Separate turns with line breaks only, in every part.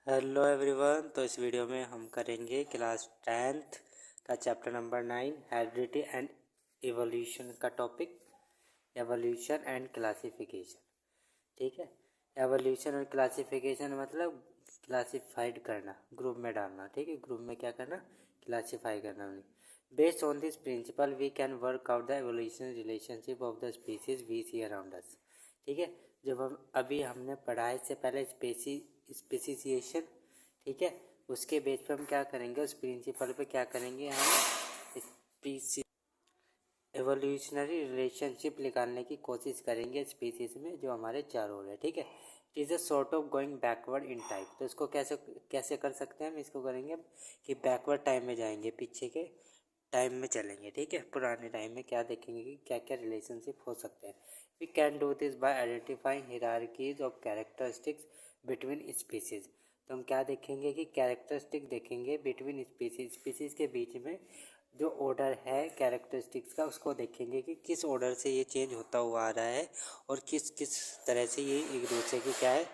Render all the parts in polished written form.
Hello everyone. तो इस video में हम करेंगे क्लास 10th का chapter number 9 heredity and evolution का टॉपिक, एवोल्यूशन एंड क्लासिफिकेशन। ठीक है, एवोल्यूशन और क्लासिफिकेशन मतलब क्लासिफाइड करना, ग्रुप में डालना। ठीक है, ग्रुप में क्या करना, क्लासिफाई करना। Based on this principle we can work out the evolution relationship of the species we see around us. ठीक है, जब हम अभी हमने पढ़ा है इससे पहले स्पेसिसिएशन, ठीक है, उसके बेस पे हम क्या करेंगे, उस प्रिंसिपल पे क्या करेंगे, हम एवोल्यूशनरी रिलेशनशिप निकालने की कोशिश करेंगे स्पीसीज में जो हमारे चारों ओर है। ठीक है, it is a sort of going backward in time. तो इसको कैसे कैसे कर सकते हैं हम, इसको करेंगे कि बैकवर्ड टाइम में जाएंगे, पीछे के टाइम में चलेंगे। ठीक है, पुराने टाइम में क्या देखेंगे कि क्या क्या रिलेशनशिप हो सकते हैं। We can do this by identifying hierarchies of characteristics between species. तो हम क्या देखेंगे कि कैरेक्टरिस्टिक देखेंगे बिटवीन स्पीसीज के बीच में जो ऑर्डर है कैरेक्टरिस्टिक्स का, उसको देखेंगे कि किस ऑर्डर से ये चेंज होता हुआ आ रहा है और किस किस तरह से ये एक दूसरे की क्या है,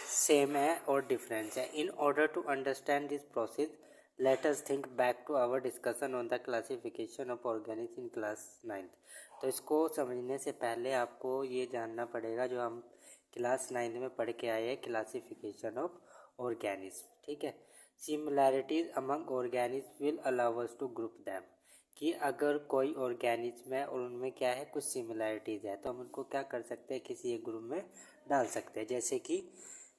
सेम है और डिफरेंस है। In order to understand this process let us think back to our discussion on the classification of organics in class 9th। तो इसको समझने से पहले आपको ये जानना पड़ेगा जो हम क्लास 9th में पढ़ के आए हैं, क्लासिफिकेशन ऑफ ऑर्गेनिक्स। ठीक है, similarities among organics will allow us to group them. कि अगर कोई ऑर्गेनिज्म है और उनमें क्या है, कुछ सिमिलैरिटीज़ है, तो हम उनको क्या कर सकते हैं, किसी एक ग्रुप में डाल सकते हैं। जैसे कि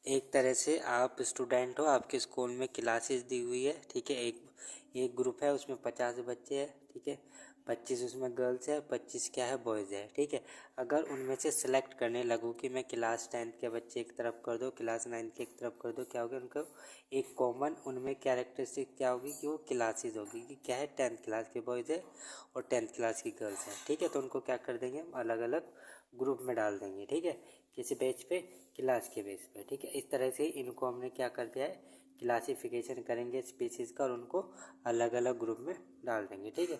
एक तरह से आप स्टूडेंट हो, आपके स्कूल में क्लासेस दी हुई है। ठीक है, एक ग्रुप है, उसमें 50 बच्चे हैं। ठीक है, 25 उसमें गर्ल्स है, 25 क्या है, बॉयज़ है। ठीक है, अगर उनमें से सिलेक्ट करने लगूँ कि मैं क्लास 10th के बच्चे एक तरफ कर दो, क्लास 9th के एक तरफ कर दो, क्या होगा, उनको एक कॉमन उनमें कैरेक्टरिस्टिक क्या होगी कि वो क्लासेस होगी कि क्या है, 10th क्लास के बॉयज़ है और 10th क्लास की गर्ल्स हैं। ठीक है, तो उनको क्या कर देंगे, हम अलग अलग ग्रुप में डाल देंगे। ठीक है, किसी बेच पे, क्लास के बेस पे। ठीक है, इस तरह से इनको हमने क्या कर दिया है, क्लासिफिकेशन करेंगे स्पीसीज़ का और उनको अलग अलग ग्रुप में डाल देंगे। ठीक है,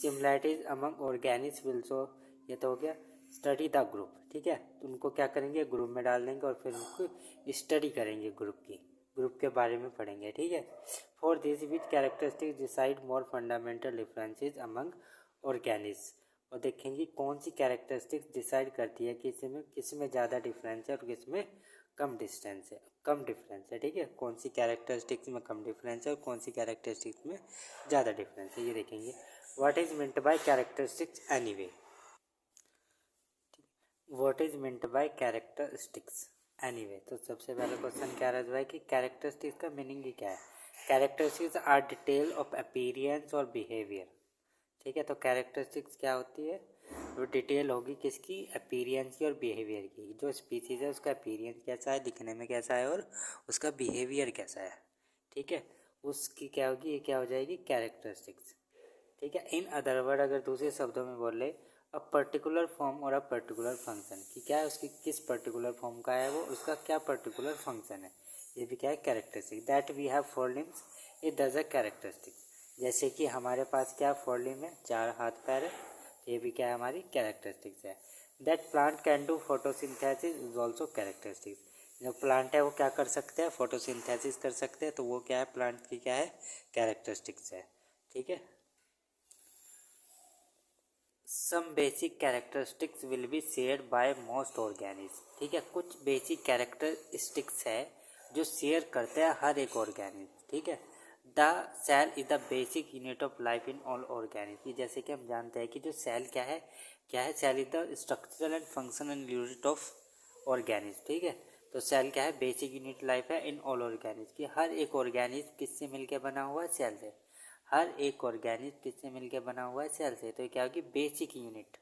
सिमिलैरिटीज अमंग ऑर्गेनिक्स विल सो, ये तो हो गया स्टडी द ग्रुप। ठीक है, तो उनको क्या करेंगे, ग्रुप में डाल देंगे और फिर उनको स्टडी करेंगे, ग्रुप के बारे में पढ़ेंगे। ठीक है, for this which characteristics decide more fundamental differences among Organics. और देखेंगे कौन सी कैरेक्टरिस्टिक्स डिसाइड करती है कि किस में ज़्यादा डिफरेंस है और किस में कम डिफरेंस है। ठीक है, कौन सी कैरेक्टरिस्टिक्स में कम डिफरेंस है और कौन सी कैरेक्टरिस्टिक्स में ज़्यादा डिफरेंस है, ये देखेंगे। What is meant by characteristics anyway, what is meant by characteristics anyway. तो सबसे पहला क्वेश्चन क्या रहा है कि कैरेक्टरिस्टिक्स का मीनिंग ही क्या है। Characteristics are detail of appearance और बिहेवियर। ठीक है, तो कैरेक्टरिस्टिक्स क्या होती है, वो डिटेल होगी किसकी, अपीयरेंस की और बिहेवियर की। जो स्पीसीज है उसका अपीयरेंस कैसा है, दिखने में कैसा है, और उसका बिहेवियर कैसा है। ठीक है, उसकी क्या होगी, ये क्या हो जाएगी, कैरेक्टरिस्टिक्स। ठीक है, इन अदर वर्ड अगर दूसरे शब्दों में बोले, अ पर्टिकुलर फॉर्म और अ पर्टिकुलर फंक्शन, कि क्या है उसकी किस पर्टिकुलर फॉर्म का है वो, उसका क्या पर्टिकुलर फंक्शन है, ये भी क्या है, characteristic. That we have 4 limbs it does a characteristic. जैसे कि हमारे पास क्या 4 लिम्ब है, 4 हाथ पैर है, ये भी क्या है, हमारी कैरेक्टरिस्टिक्स है। That plant can do photosynthesis is also characteristics. जो प्लांट है वो क्या कर सकते हैं, फोटोसिंथेसिस कर सकते हैं, तो वो क्या है, प्लांट की क्या है, कैरेक्टरिस्टिक्स है। ठीक है, some basic characteristics will be share by most organism. ठीक है, कुछ बेसिक कैरेक्टरिस्टिक्स है जो शेयर करते हैं हर एक ऑर्गेनिज्म। ठीक है, the cell is the basic unit of life in all organism. जैसे कि हम जानते हैं कि जो सेल क्या है, cell is the structural and functional unit of organism. ठीक है, तो सेल क्या है, बेसिक यूनिट लाइफ है इन ऑल ऑर्गेनिज्म की। हर एक ऑर्गेनिज्म किससे मिलकर बना हुआ है, सेल से। हर एक ऑर्गेनिज्म किससे मिलकर बना हुआ है, सेल से। तो क्या होगी, basic unit.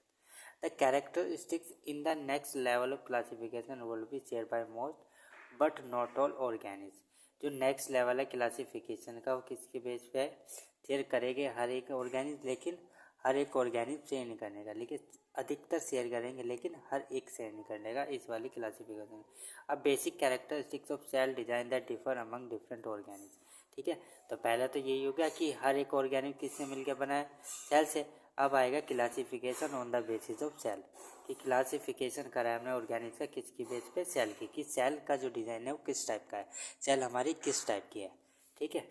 The characteristics in the next level of classification will be share by most but not all organism. जो नेक्स्ट लेवल है क्लासिफिकेशन का, वो किसके बेस पे है, शेयर करेंगे हर एक ऑर्गेनिज्म, लेकिन हर एक ऑर्गेनिज्म शेयर नहीं करने का, लेकिन अधिकतर शेयर करेंगे लेकिन हर एक शेयर नहीं करने का, इस वाली क्लासिफिकेशन। अब basic characteristics of cell design that differ among different organism. ठीक है, तो पहला तो यही हो गया कि हर एक ऑर्गेनिज्म किससे मिलकर बना है, सेल से। अब आएगा classification on the basis of cell, कि क्लासिफिकेशन करा है हमने ऑर्गेनिक का किसकी बेस पे, सेल की, कि सेल का जो डिज़ाइन है वो किस टाइप का है, सेल हमारी किस टाइप की है। ठीक है,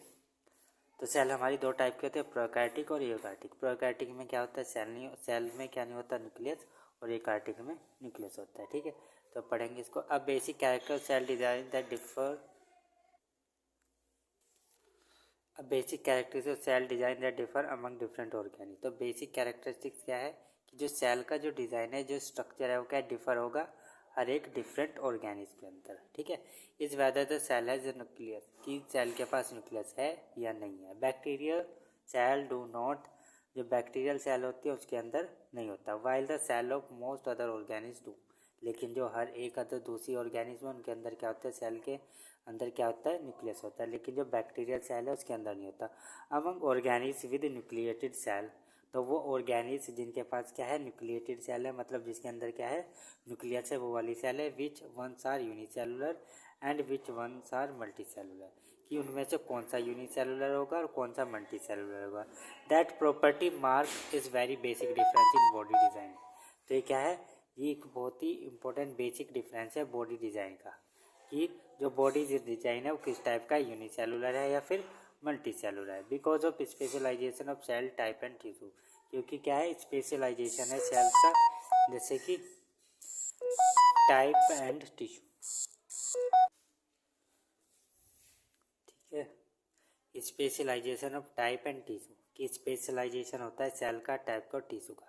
तो सेल हमारी दो टाइप के होते हैं, प्रोकैरियोटिक और यूकैरियोटिक। प्रोकैरियोटिक में क्या होता है, सेल में क्या नहीं होता, न्यूक्लियस, और यूकैरियोटिक में न्यूक्लियस होता है। ठीक है, तो पढ़ेंगे इसको। अब basic character cell design that differ, अब basic characteristics cell design that differ among different organic. तो बेसिक कैरेक्टरिस्टिक्स क्या है कि जो सेल का जो डिज़ाइन है, जो स्ट्रक्चर है, वो क्या डिफर होगा हर एक डिफरेंट ऑर्गेनिज के अंदर। ठीक है, is whether the cell has nucleus, कि सेल के पास न्यूक्लियस है या नहीं है। बैक्टीरियल सेल डू नॉट, जो बैक्टीरियल सेल होती है उसके अंदर नहीं होता। While the cell of most other organisms do, लेकिन जो हर एक अदर दूसरी ऑर्गेनिज्म है उनके अंदर क्या होता है, सेल के अंदर क्या होता है, न्यूक्लियस होता है, लेकिन जो बैक्टीरियल सेल है उसके अंदर नहीं होता। Among organisms with nucleated cell, तो वो ऑर्गेनिज जिनके पास क्या है, न्यूक्लिएटेड सेल है, मतलब जिसके अंदर क्या है, न्यूक्लियस है, वो वाली सेल है। Which ones are unicellular and which ones are multicellular, कि उनमें से कौन सा यूनिसेलुलर होगा और कौन सा मल्टीसेलुलर होगा। That property mark is very basic difference in body design. तो ये क्या है, ये एक बहुत ही इंपॉर्टेंट बेसिक डिफरेंस है बॉडी डिज़ाइन का, कि जो बॉडी डिजाइन है वो किस टाइप का, यूनिसेलुलर है या फिर मल्टी सेलुलर है। Because of specialisation of cell type and tissue, क्योंकि क्या है, स्पेशलाइजेशन है सेल का, जैसे कि टाइप एंड टिश्यू। ठीक है, specialisation of type and tissue, कि स्पेशलाइजेशन होता है सेल का, टाइप का और टिश्यू का,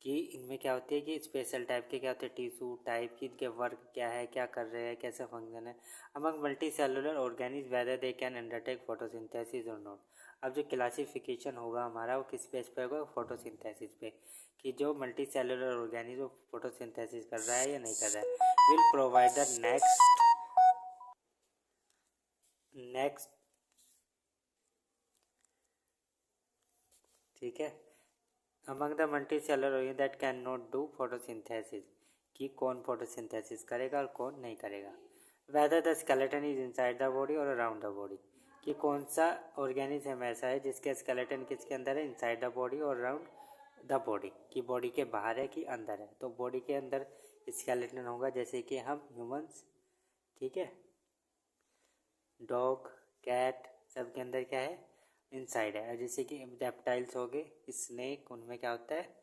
कि इनमें क्या होती है कि स्पेशल टाइप के क्या होते हैं, टिश्यू टाइप की, इनके वर्क क्या है, क्या कर रहे हैं, कैसे फंक्शन है। Among multi cellular organisms whether they can undertake photosynthesis और नॉट। अब जो क्लासिफिकेशन होगा हमारा वो किस बेस पे होगा, फोटोसिंथेसिस पे, कि जो मल्टी सेलुलर ऑर्गेनिज वो फोटोसिंथेसिस कर रहा है या नहीं कर रहा है। Will provide the next. ठीक है, among the multi cellular organisms that can not do photosynthesis, कि कौन फोटोसिंथेसिस करेगा और कौन नहीं करेगा। Whether the skeleton is inside the body और अराउंड द बॉडी, कि कौन सा ऑर्गेनिज्म ऐसा है जिसके स्केलेटन किसके अंदर है, इनसाइड द बॉडी और अराउंड द बॉडी, कि बॉडी के बाहर है कि अंदर है। तो बॉडी के अंदर स्केलेटन होगा, जैसे कि हम ह्यूमंस, ठीक है, डॉग, कैट, सब के अंदर क्या है, इनसाइड है। जैसे कि रेप्टाइल्स हो गए, स्नेक, उनमें क्या होता है,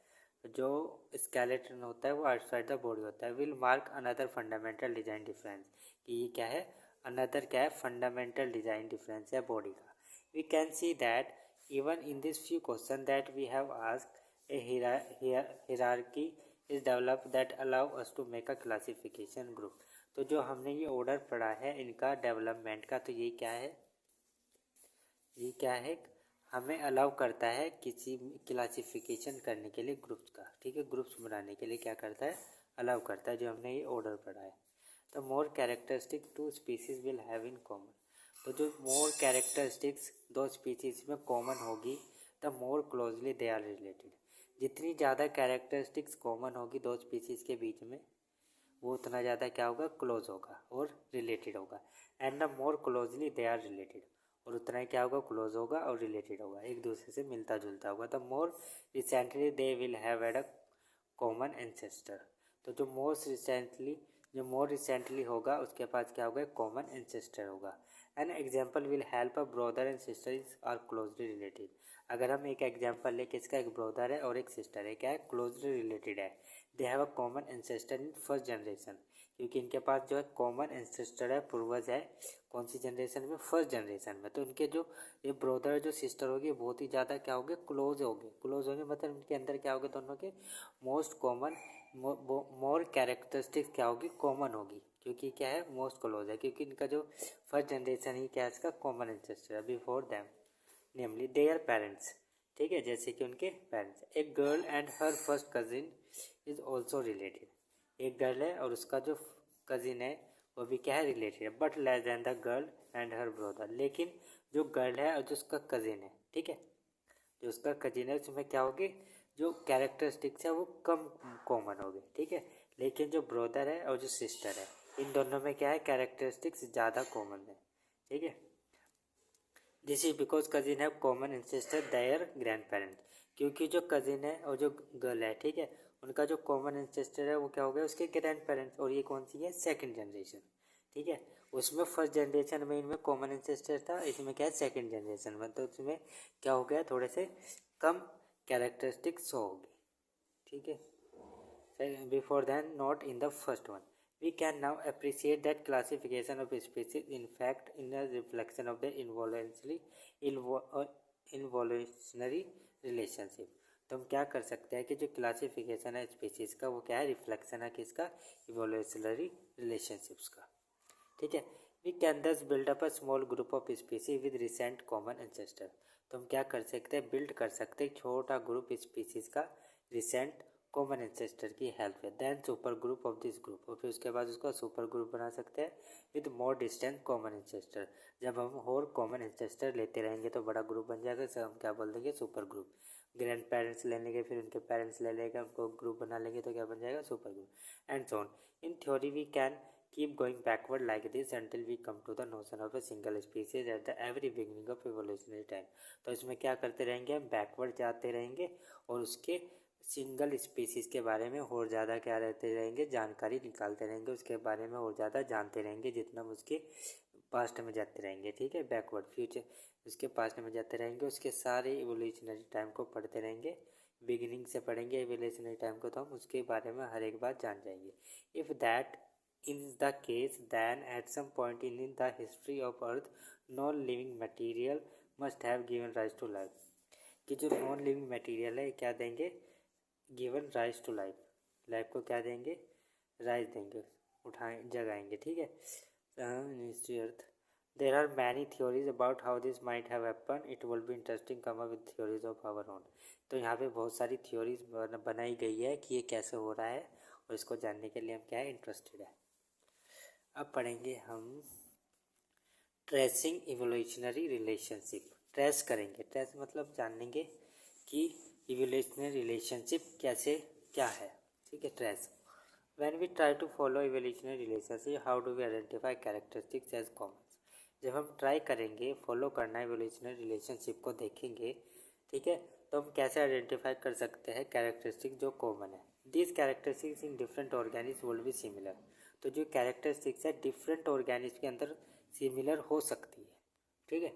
जो स्केलेटन होता है वो आउटसाइड द बॉडी होता है। Will mark another fundamental design difference, कि ये क्या है, अनदर क्या है, फंडामेंटल डिजाइन डिफरेंस है बॉडी का। We can see that even in this few question that we have asked a hierarchy is developed that allow us to make a classification group। तो जो हमने ये ऑर्डर पढ़ा है इनका डेवलपमेंट का, तो ये क्या है, ये क्या है, हमें अलाउ करता है किसी क्लासिफिकेशन करने के लिए ग्रुप्स का। ठीक है, ग्रुप्स बनाने के लिए क्या करता है, अलाउ करता है, जो हमने ये ऑर्डर पढ़ा है। तो more characteristic two species will have in common, तो जो मोर कैरेक्टरिस्टिक्स दो स्पीसीज में कॉमन होगी, the more closely they are related, जितनी ज़्यादा कैरेक्टरिस्टिक्स कॉमन होगी दो स्पीसीज के बीच में, वो उतना ज़्यादा क्या होगा, क्लोज होगा और रिलेटेड होगा। And the more closely they are related, और उतना ही क्या होगा, क्लोज होगा और रिलेटेड होगा, एक दूसरे से मिलता जुलता होगा। The more recently they will have had a common ancestor, तो जो मोर रिसेंटली होगा उसके पास क्या होगा, कॉमन एंसेस्टर होगा। An example will help a brother and sister is are closely related. अगर हम एक एग्जाम्पल लें, किसका, एक ब्रदर है और एक सिस्टर है, क्या है, क्लोजली रिलेटेड है। They have a common ancestor in first generation, क्योंकि इनके पास जो है कॉमन एंसेस्टर है, पूर्वज है, कौन सी जनरेशन में, फर्स्ट जनरेशन में। तो इनके जो ये ब्रदर जो सिस्टर होगी बहुत ही ज़्यादा क्या होगे, क्लोज होंगे, मतलब इनके अंदर क्या होगे, दोनों के मोस्ट कॉमन, मोर कैरेक्टरिस्टिक्स क्या होगी, कॉमन होगी, क्योंकि क्या है, मोस्ट क्लोज है, क्योंकि इनका जो फर्स्ट जनरेशन ही क्या है, इसका कॉमन एंसेस्टर है before them, namely their parents. ठीक है, जैसे कि उनके पेरेंट्स। एक girl and her first cousin is also related, एक गर्ल है और उसका जो कजिन है वो भी क्या है, रिलेटेड है, but less than the girl and her brother, लेकिन जो गर्ल है और जो उसका कजिन है, ठीक है, जो उसका कजिन है उसमें क्या होगी, जो कैरेक्टरिस्टिक्स है वो कम कॉमन होगी। ठीक है, लेकिन जो ब्रदर है और जो सिस्टर है इन दोनों में क्या है, कैरेक्टरिस्टिक्स ज़्यादा कॉमन है। ठीक है, this is because cousin have common ancestor their grandparents, क्योंकि जो कजिन है और जो गर्ल है, ठीक है, उनका जो कॉमन एंसेस्टर है वो क्या हो गया, उसके ग्रैंड पेरेंट्स। और ये कौन सी है, सेकंड जनरेशन, ठीक है। उसमें फर्स्ट जनरेशन में इनमें कॉमन एंसेस्टर था, इसमें क्या है सेकंड जनरेशन में, तो उसमें क्या हो गया, थोड़े से कम कैरेक्टरिस्टिक्स होगी, ठीक है, before than not in the first one. We can now appreciate that classification of species in fact in a reflection of the involutionary relationship। तो हम क्या कर सकते हैं कि जो क्लासिफिकेशन है स्पीसीज का वो क्या है, रिफ्लेक्शन है किसका, इवोल्यूशनरी रिलेशनशिप्स का, ठीक है। वी कैन दस build up a small group of species with recent common ancestor. तो हम क्या कर सकते हैं, बिल्ड कर सकते हैं छोटा ग्रुप स्पीसीज का रिसेंट कॉमन एंसेस्टर की हेल्प है। Then super group of this group, और फिर उसके बाद उसका सुपर ग्रुप बना सकते हैं with more distant common ancestor. जब हम और कॉमन एंसेस्टर लेते रहेंगे तो बड़ा ग्रुप बन जाएगा, इसे हम क्या बोल देंगे, सुपर ग्रुप। ग्रैंड पेरेंट्स ले लेंगे, फिर उनके पेरेंट्स ले लेंगे, उनको ग्रुप बना लेंगे तो क्या बन जाएगा, super group and so on. In theory we can keep going backward like this until we come to the notion of a single species at the every beginning of evolutionary time। तो इसमें क्या करते रहेंगे, हम backward जाते रहेंगे और उसके सिंगल स्पीसीज़ के बारे में और ज़्यादा क्या रहते रहेंगे, जानकारी निकालते रहेंगे, उसके बारे में और ज़्यादा जानते रहेंगे जितना हम उसके पास्ट में जाते रहेंगे, ठीक है, बैकवर्ड फ्यूचर उसके पास्ट में जाते रहेंगे, उसके सारे इवोल्यूशनरी टाइम को पढ़ते रहेंगे, बिगिनिंग से पढ़ेंगे इवोल्यूशनरी टाइम को, तो हम उसके बारे में हर एक बात जान जाएंगे। If that in the case then at some point in the history of earth non living material must have given rise to life। कि जो नॉन लिविंग मटेरियल है क्या देंगे, given rise to life, life को क्या देंगे, rise देंगे, उठाएं जगाएंगे, ठीक है। History earth there are many theories about how this might have happen, it will be interesting come up with theories of our own. तो यहाँ पे बहुत सारी थ्योरीज बनाई गई है कि ये कैसे हो रहा है, और इसको जानने के लिए हम क्या है, इंटरेस्टेड है। अब पढ़ेंगे हम ट्रेसिंग इवोल्यूशनरी रिलेशनशिप। ट्रेस करेंगे, ट्रेस मतलब जानेंगे कि इवोल्यूशनरी रिलेशनशिप कैसे क्या है, ठीक है। Trace when we try to follow evolutionary relationship how do we identify characteristics as common. जब हम ट्राई करेंगे फॉलो करना इवोल्यूशनरी रिलेशनशिप को देखेंगे, ठीक है, तो हम कैसे आइडेंटिफाई कर सकते हैं कैरेक्टरिस्टिक जो कॉमन है। This characteristics in different organism will be similar. तो जो कैरेक्टरिस्टिक्स है डिफरेंट ऑर्गेनिज्म के अंदर सिमिलर हो सकती है, ठीक है।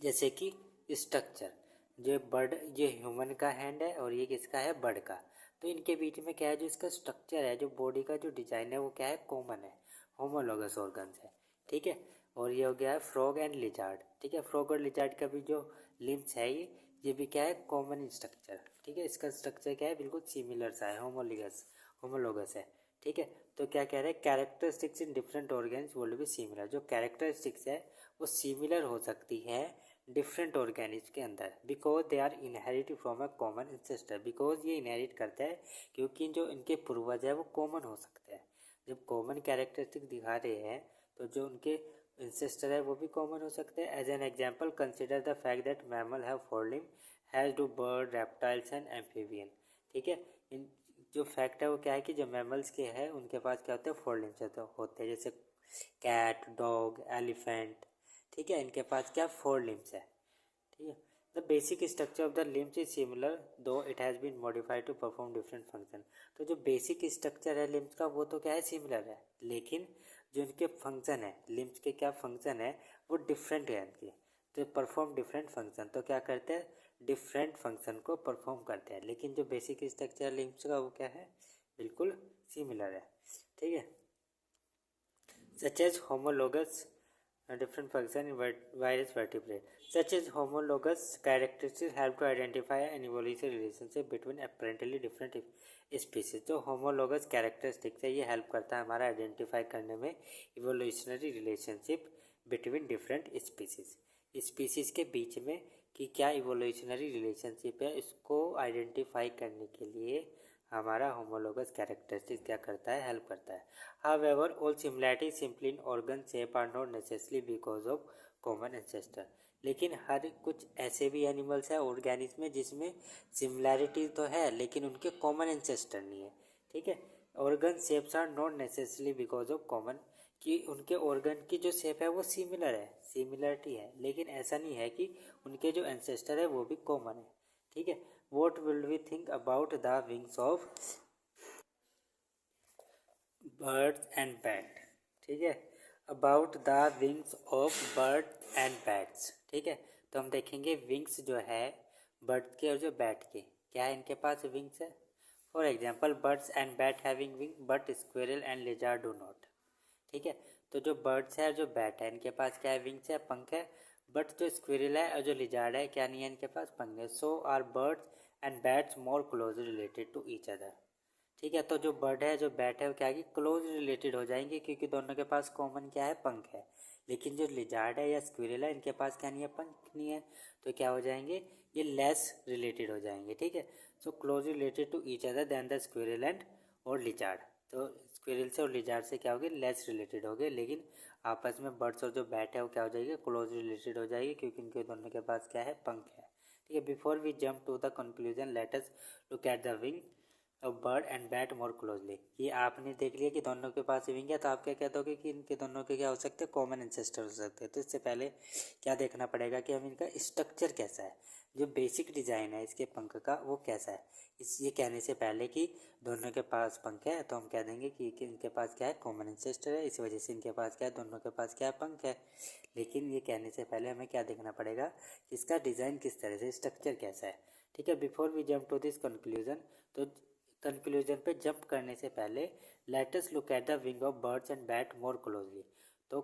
जैसे कि स्ट्रक्चर, जो बर्ड, ये ह्यूमन का हैंड है और ये किसका है, बर्ड का, तो इनके बीच में क्या है, जो इसका स्ट्रक्चर है, जो बॉडी का जो डिजाइन है वो क्या है, कॉमन है, होमोलॉगस ऑर्गन्स है, ठीक है। और ये हो गया है फ्रॉग एंड लिजार्ड, ठीक है। फ्रॉग और लिजार्ड का भी जो लिम्स है ये भी क्या है, कॉमन स्ट्रक्चर, ठीक है। इसका स्ट्रक्चर क्या है, बिल्कुल सिमिलर सा है, होमोलॉगस है, ठीक है। तो क्या कह रहे हैं, characteristics in different organs will be similar. जो कैरेक्टरिस्टिक्स है वो सिमिलर हो सकती है डिफरेंट ऑर्गेनिज्म के अंदर, because they are inherit from a common ancestor. Because ये इनहेरिट करता है क्योंकि जो इनके पूर्वज है वो कॉमन हो सकते हैं। जब कॉमन कैरेक्टरिस्टिक दिखा रहे हैं तो जो उनके एंसेस्टर है वो भी कॉमन हो सकते हैं। As an example consider the fact that mammal have four limb has do bird, reptiles and amphibian, ठीक है। इन जो फैक्ट है वो क्या है कि जो मैमल्स के हैं उनके पास क्या होते हैं, फोर लिम्स होते हैं, जैसे कैट, डॉग, एलिफेंट, ठीक है, इनके पास क्या फोर लिम्स है, ठीक है। The basic structure of the limbs is similar though it has been modified to perform different function. तो जो बेसिक स्ट्रक्चर है लिम्स का वो तो क्या है, सिमिलर है, लेकिन जो इनके फंक्शन है, लिम्स के क्या फंक्शन है वो डिफरेंट है इनके, तो परफॉर्म डिफरेंट फंक्शन। तो क्या करते हैं, डिफरेंट फंक्शन को परफॉर्म करते हैं, लेकिन जो बेसिक स्ट्रक्चर लिम्स का वो क्या है, बिल्कुल सिमिलर है, ठीक है। Such as homologous different function in various vertebrates. Such as homologous characteristics help to identify an evolutionary relationship between apparently different species। जो homologous characteristics है ये help करता है हमारा आइडेंटिफाई करने में evolutionary relationship between different species। Species के बीच में कि क्या evolutionary relationship है, इसको आइडेंटिफाई करने के लिए हमारा होमोलोगस कैरेक्टरिस्टिक्स क्या करता है, हेल्प करता है। However, all similarities simply in organ shape are not necessarily because of common ancestor। लेकिन हर कुछ ऐसे भी एनिमल्स हैं ऑर्गेनिज्म में जिसमें सिमिलैरिटी तो है लेकिन उनके कॉमन एंसेस्टर नहीं है, ठीक है। Organ shapes are not necessarily because of common कि उनके ऑर्गन की जो शेप है वो सिमिलर है, सिमिलरिटी है, लेकिन ऐसा नहीं है कि उनके जो एंसेस्टर है वो भी कॉमन है। ठीक है। What will we think about the wings of birds and bat. ठीक है, about the wings of bird and bats. ठीक है, तो हम देखेंगे विंग्स जो है बर्ड के और जो बैट के, क्या है इनके पास विंग्स है। For example birds and bat having wing but squirrel and lizard do not. ठीक है, तो जो बर्ड्स है और जो बैट है इनके पास क्या है, विंग्स है, पंख है। बट जो स्क्विरल है और जो लिजार्ड है क्या नहीं है इनके पास, पंख है। So are birds and bats more closely related to each other. ठीक है, तो जो बर्ड है जो बैट है वो क्या है, क्लोज रिलेटेड हो जाएंगे क्योंकि दोनों के पास कॉमन क्या है, पंख है। लेकिन जो लिजार्ड है या स्क्विरल है इनके पास क्या नहीं है, पंख नहीं है, तो क्या हो जाएंगे, ये लेस रिलेटेड हो जाएंगे। ठीक है, so close related to each other then the squirrel and और लिजार्ड। तो स्क्विरल से और लिजार्ड से क्या होगी, लेस रिलेटेड हो गए। लेकिन आपस में बर्ड्स और जो बैट है वो क्या हो जाएगी, क्लोज रिलेटेड हो जाएगी क्योंकि इनके दोनों के पास क्या है, पंख है। ठीक है, before we jump to the conclusion let us look at the wing of bird and bat more closely. ये आपने देख लिया कि दोनों के पास विंग है, तो आप क्या कहते हो कि इनके दोनों के क्या हो सकते हैं, कॉमन एंसेस्टर हो सकते हैं। तो इससे पहले क्या देखना पड़ेगा कि हम इनका स्ट्रक्चर कैसा है, जो बेसिक डिज़ाइन है इसके पंख का वो कैसा है। इस ये कहने से पहले कि दोनों के पास पंख है तो हम कह देंगे कि इनके पास क्या है, कॉमन एंसेस्टर है, इस वजह से इनके पास क्या है, दोनों के पास क्या है, पंख है। लेकिन ये कहने से पहले हमें क्या देखना पड़ेगा कि इसका डिज़ाइन किस तरह से, स्ट्रक्चर कैसा है। ठीक है, before we jump to this conclusion, तो कंक्लूजन पे जंप करने से पहले let us look at the wing of birds and bat more closely. तो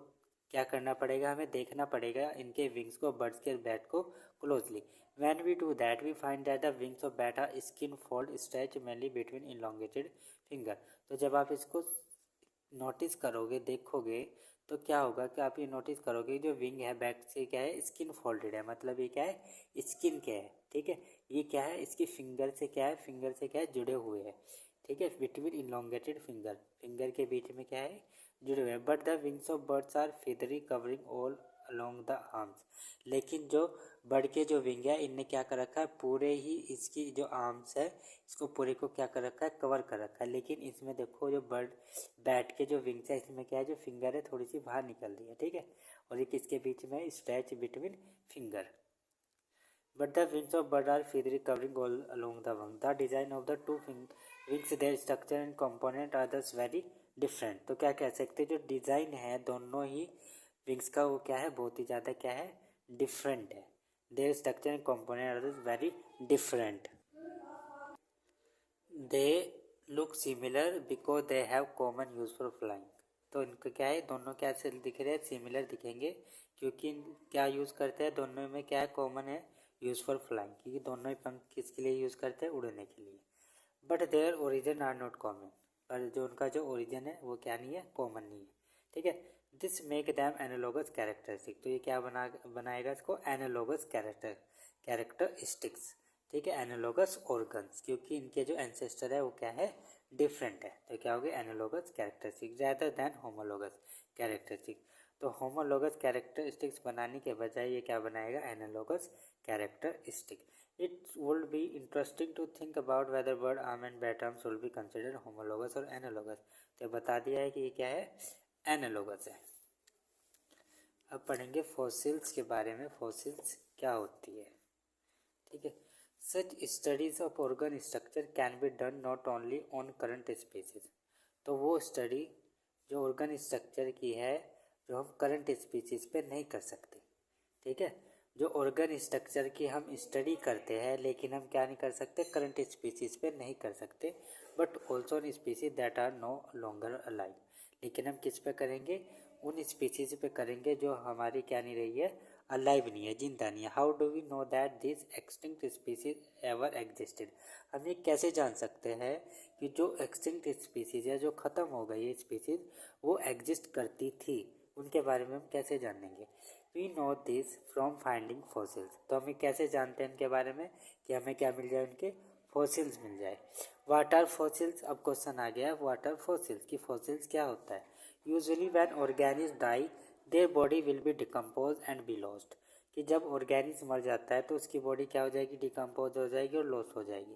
क्या करना पड़ेगा, हमें देखना पड़ेगा इनके विंग्स को, बर्ड्स के बैट को closely. When we do that, we find that the wings of bat are skin fold stretch mainly between elongated finger। तो जब आप इसको नोटिस करोगे, देखोगे, तो क्या होगा कि आप ये नोटिस करोगे जो विंग है बैक से क्या है, स्किन फोल्डेड है, मतलब ये क्या है, स्किन क्या है। ठीक है, ये क्या है, इसकी फिंगर से क्या है, फिंगर से क्या है, जुड़े हुए हैं। ठीक है, बिटवीन इलोंगेटेड फिंगर, फिंगर के बीच में क्या है, जुड़े हुए हैं। But the wings of birds are feathery covering all along the arms. लेकिन जो बर्ड के जो विंग है इनने क्या कर रखा है, पूरे ही इसकी जो आर्म्स है इसको पूरे को क्या कर रखा है, कवर कर रखा है। लेकिन इसमें देखो जो बर्ड बैट के जो विंग्स है इसमें क्या है, जो फिंगर है थोड़ी सी बाहर निकल रही है। ठीक है, और ये किसके बीच में, stretch between finger. But the wings of bird are feathery covering all along the wing. The design of the two wings, their structure and component are thus very different। तो क्या कह सकते हैं, जो डिज़ाइन है दोनों ही विंग्स का वो क्या है, बहुत ही ज़्यादा क्या है, डिफरेंट है। There structure and component are thus very different। They look similar because they have common use for flying. तो इनका क्या है, दोनों कैसे दिख रहे हैं, सिमिलर दिखेंगे क्योंकि क्या यूज़ करते हैं, दोनों में क्या है, कॉमन है, यूज़ फॉर फ्लाइंग, क्योंकि दोनों ही पंख किसके लिए यूज़ करते हैं, उड़ने के लिए। But their origin are not common, पर जो उनका जो ओरिजिन है वो क्या नहीं है, कॉमन नहीं है। ठीक है, this make them analogous characteristic. तो ये क्या बनाएगा इसको, एनालॉगस कैरेक्टरिस्टिक्स। ठीक है, एनालॉगस ऑर्गन्स, क्योंकि इनके जो एंसेस्टर है वो क्या है, डिफरेंट है, तो क्या हो गया, analogous characteristic rather than homologous characteristic. तो होमोलॉगस कैरेक्टरिस्टिक्स बनाने के बजाय ये क्या बनाएगा, analogous characteristic. It would be interesting to think about whether bird arm and bat arm should be considered homologous और analogous। तो बता दिया है कि ये क्या है, एनालॉगस है। अब पढ़ेंगे फॉसिल्स के बारे में, फॉसिल्स क्या होती है। ठीक है, such studies of organ structure can be done not only on current species. तो वो स्टडी जो ऑर्गन स्ट्रक्चर की है जो हम करंट स्पीसीज पे नहीं कर सकते। ठीक है, जो ऑर्गन स्ट्रक्चर की हम स्टडी करते हैं लेकिन हम क्या नहीं कर सकते, करंट स्पीसीज पे नहीं कर सकते, but also on species that are no longer alive. लेकिन हम किस पे करेंगे, उन स्पीसीज पे करेंगे जो हमारी क्या नहीं रही है, अलाइव नहीं है, जिंदा नहीं है। How do we know that this extinct species ever existed. हम ये कैसे जान सकते हैं कि जो एक्सटिंक्ट स्पीसीज है, जो ख़त्म हो गई है स्पीसीज, वो एग्जिस्ट करती थी, उनके बारे में हम कैसे जानेंगे। We know this from finding fossils. तो हमें कैसे जानते हैं इनके बारे में, कि हमें क्या मिल जाए, उनके फॉसिल्स मिल जाए। वाट आर फॉसिल्स, अब क्वेश्चन आ गया, वाट आर फॉसिल्स, कि फॉसिल्स क्या होता है। Usually when organism die their body will be decompose and be lost. कि जब ऑर्गेनिज्म मर जाता है तो उसकी बॉडी क्या हो जाएगी, डिकम्पोज हो जाएगी और लॉस हो जाएगी।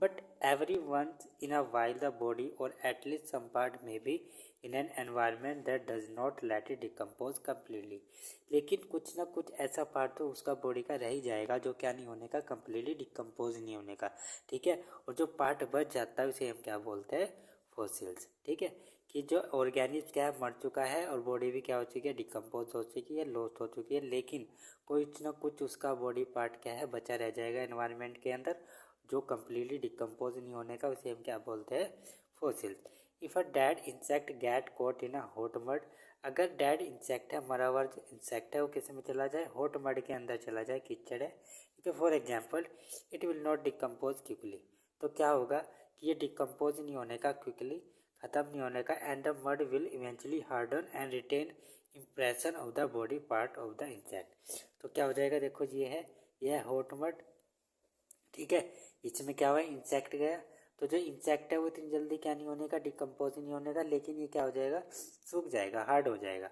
But every once in a while the body or at least some part में be in an environment that does not let it decompose completely. लेकिन कुछ ना कुछ ऐसा पार्ट तो उसका बॉडी का रह ही जाएगा जो क्या नहीं होने का, कम्प्लीटली डिकम्पोज नहीं होने का, ठीक है। और जो पार्ट बच जाता है उसे हम क्या बोलते हैं, फॉसिल्स, ठीक है। कि जो ऑर्गेनिज्म क्या है, मर चुका है और बॉडी भी क्या हो चुकी है, डिकम्पोज हो चुकी है, लॉस्ट हो चुकी है, लेकिन कुछ ना कुछ उसका बॉडी पार्ट क्या है, बचा रह जाएगा एनवायरनमेंट के अंदर, जो कम्प्लीटली डिकम्पोज नहीं होने का, उसे हम क्या बोलते हैं, fossils. If a dead insect get caught in a hot mud, अगर डेड इंसेक्ट है, मरा हुआ जो इंसेक्ट है वो किस में चला जाए, हॉट मड के अंदर चला जाए, कीचड़ है, ठीक है, for example it will not decompose quickly, तो क्या होगा कि ये डिकम्पोज नहीं होने का, क्विकली ख़त्म नहीं होने का, and the mud will eventually harden and retain impression of the body part of the insect. तो क्या हो जाएगा, देखो ये है हॉट मड, ठीक है। इसमें क्या हुआ, इंसेक्ट गया, तो जो इंसेक्ट है वो इतनी जल्दी क्या नहीं होने का, डिकम्पोज नहीं होने का, लेकिन ये क्या हो जाएगा, सूख जाएगा, हार्ड हो जाएगा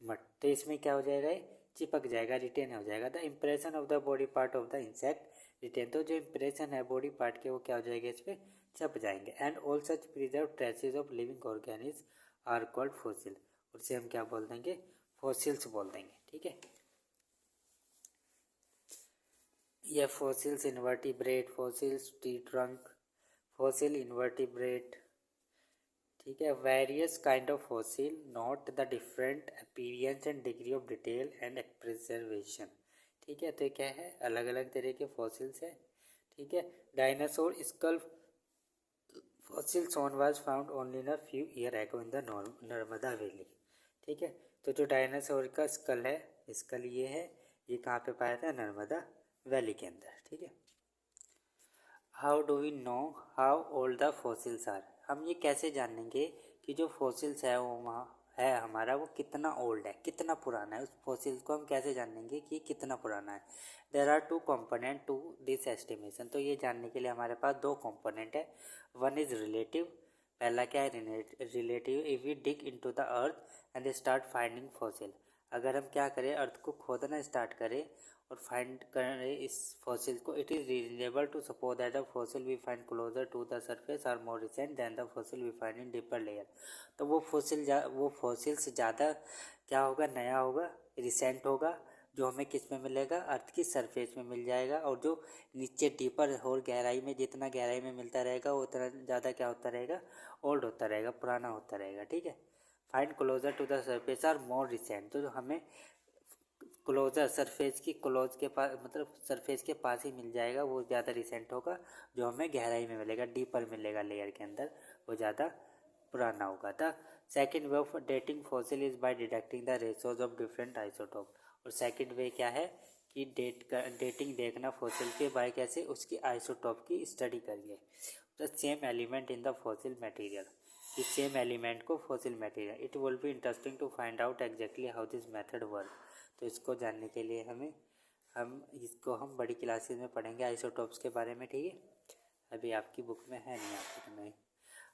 मड, तो इसमें क्या हो जाएगा, ये चिपक जाएगा, रिटेन हो जाएगा। The impression of the body part of the insect retain, तो जो इम्प्रेशन है बॉडी पार्ट के वो क्या हो जाएगा, इस पर छप जाएंगे। And all such preserve traces of living organism are called fossil, उसे हम क्या बोल देंगे, फॉसिल्स बोल देंगे, ठीक है। यह fossils invertebrate, fossils tree trunk, fossil invertebrate, ठीक है। Various kind of fossil, note the different appearance and degree of detail and preservation, ठीक है। तो क्या है, अलग अलग तरह के फॉसिल्स है, ठीक है। Dinosaur skull fossil soon was found only in a few year ago in the Narmada valley, ठीक है। तो जो डायनासोर का स्कल है, स्कल ये कहाँ पे पाया था, नर्मदा वैली के अंदर, ठीक है। How do we know how old the fossils are, हम ये कैसे जानेंगे कि जो फॉसिल्स है वो वहाँ है हमारा, वो कितना ओल्ड है, कितना पुराना है, उस फॉसिल्स को हम कैसे जानेंगे कि कितना पुराना है। There are two component to this estimation, तो ये जानने के लिए हमारे पास दो कंपोनेंट है। वन इज़ रिलेटिव, पहला क्या है, relative, if we dig into the earth and start finding fossil, अगर हम क्या करें, अर्थ को खोदना स्टार्ट करें और फाइंड करें इस फॉसिल को, it is reasonable to suppose that the fossil we find closer to the surface are more recent than the fossil we find in deeper layer, तो वो फॉसिल से ज़्यादा क्या होगा, नया होगा, रिसेंट होगा, जो हमें किस में मिलेगा, अर्थ की सरफेस में मिल जाएगा, और जो नीचे डीपर और गहराई में, जितना गहराई में मिलता रहेगा वो उतना ज़्यादा क्या होता रहेगा, ओल्ड होता रहेगा, पुराना होता रहेगा, ठीक है। Find closer to the surface are more recent, तो जो हमें क्लोजर सरफेस की क्लोज के पास, मतलब सरफेस के पास ही मिल जाएगा, वो ज़्यादा रिसेंट होगा, जो हमें गहराई में मिलेगा, डीपर मिलेगा लेयर के अंदर, वो ज़्यादा पुराना होगा। The second way of dating fossil is by deducting the ratios of different isotope, और सेकेंड वे क्या है कि डेटिंग देखना फॉसिल के बाय कैसे, उसकी आइसोटोप की स्टडी करिए। The same element in the fossil material, इस सेम एलिमेंट को fossil material, it will be interesting to find out exactly how this method work, तो इसको जानने के लिए हम बड़ी क्लासेस में पढ़ेंगे आइसोटोप्स के बारे में, ठीक है। अभी आपकी बुक में है नहीं, आपकी तो नहीं।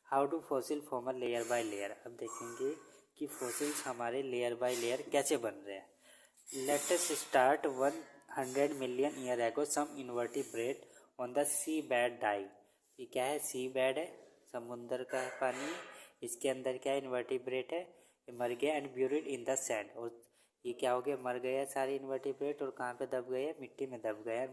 How do fossil form layer by layer, अब देखेंगे कि फॉसिल्स हमारे लेयर बाय लेयर कैसे बन रहे हैं। Let us start 100 million year ago some invertebrate on the sea bed die, ये क्या है, सी बेड है, समुंदर का पानी है, इसके अंदर क्या है, इन्वर्टिब्रेट है, ये मर गया, and buried in the sand, और ये क्या हो गया, मर गया सारे इन्वर्टिब्रेट, और कहाँ पे दब गए, मिट्टी में दब गया।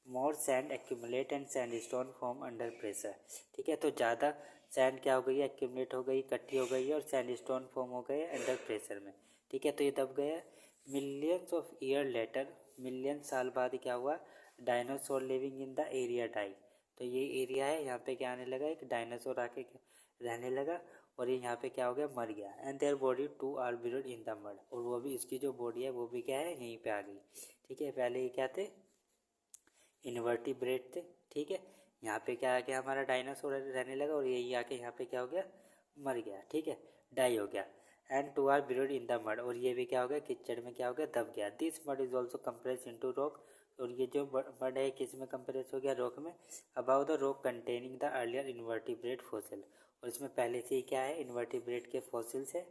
More sand accumulate and sandstone form under pressure, ठीक है। तो ज़्यादा सैंड क्या हो गई, एक्यूमुलेट हो गई, इकट्ठी हो गई है, और सैंड स्टोन फॉर्म हो गए अंडर प्रेशर में, ठीक है। तो ये दब गया। Millions of year later, million साल बाद क्या हुआ, dinosaur living in the area die, तो ये एरिया है, यहाँ पे क्या आने लगा, एक डायनासोर आके रहने लगा, और ये यहाँ पे क्या हो गया, मर गया। And their body too are buried in the mud, और वो भी, इसकी जो बॉडी है वो भी क्या है, यहीं पे आ गई, ठीक है। पहले ये क्या थे, इन्वर्टिब्रेट थे, ठीक है। यहाँ पे क्या आ गया, हमारा डायनासोर रहने लगा, और यही आके यहाँ पे क्या हो गया, मर गया, ठीक है, डाई हो गया। And too are buried in the mud, और ये भी क्या हो गया, कीचड़ में क्या हो गया, दब गया। This mud is also compress into rock, और ये जो मड है किस में कंप्रेस हो गया, रॉक में। About the rock containing the earlier invertebrate fossil, और इसमें पहले से ही क्या है, इन्वर्टिब्रेट के फॉसिल्स है,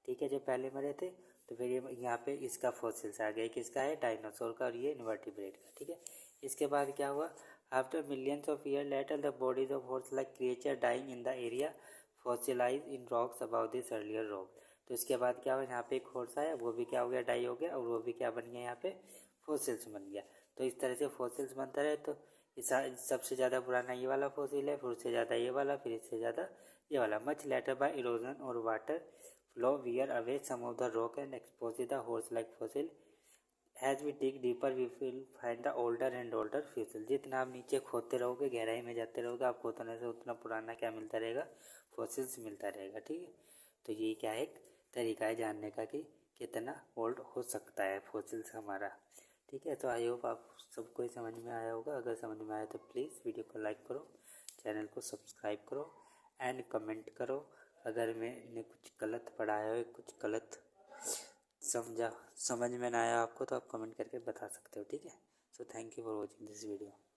ठीक है, जो पहले मरे थे। तो फिर ये यहाँ पे इसका फॉसिल्स आ गया, किसका है, डायनासोर का, और ये इनवर्टिब्रेट का। ठीक है, इसके बाद क्या हुआ, after millions of year later the bodies of horse like creature dying in the area fossilize in rocks about this earlier rock. तो इसके बाद क्या हुआ, यहाँ पे एक हॉर्स आया, वो भी क्या हो गया, डाई हो गया, और वो भी क्या बन गया, यहाँ पे फॉसिल्स बन गया। तो इस तरह से फॉसिल्स बनता रहे। तो सबसे ज़्यादा पुराना ये वाला फॉसिल है, फिर उससे ज़्यादा ये वाला, फिर इससे ज़्यादा ये वाला। मच लेटर बाय इरोजन और water flow wear away some of the rock and expose the horse like fossil. As we dig deeper we will find the older and older fossil. जितना आप नीचे खोदते रहोगे, गहराई में जाते रहोगे, आपको उतना से उतना पुराना क्या मिलता रहेगा, फॉसिल्स मिलता रहेगा। ठीक है, तो ये क्या है, एक तरीका है जानने का कि कितना ओल्ड हो सकता है फॉसिल्स हमारा। ठीक है, तो आई होप आप सबको समझ में आया होगा। अगर समझ में आया तो प्लीज़ वीडियो को लाइक करो, चैनल को सब्सक्राइब करो एंड कमेंट करो। अगर मैंने कुछ गलत पढ़ाया हो, कुछ गलत समझ में ना आया आपको, तो आप कमेंट करके बता सकते हो। ठीक है, so thank you for watching this video.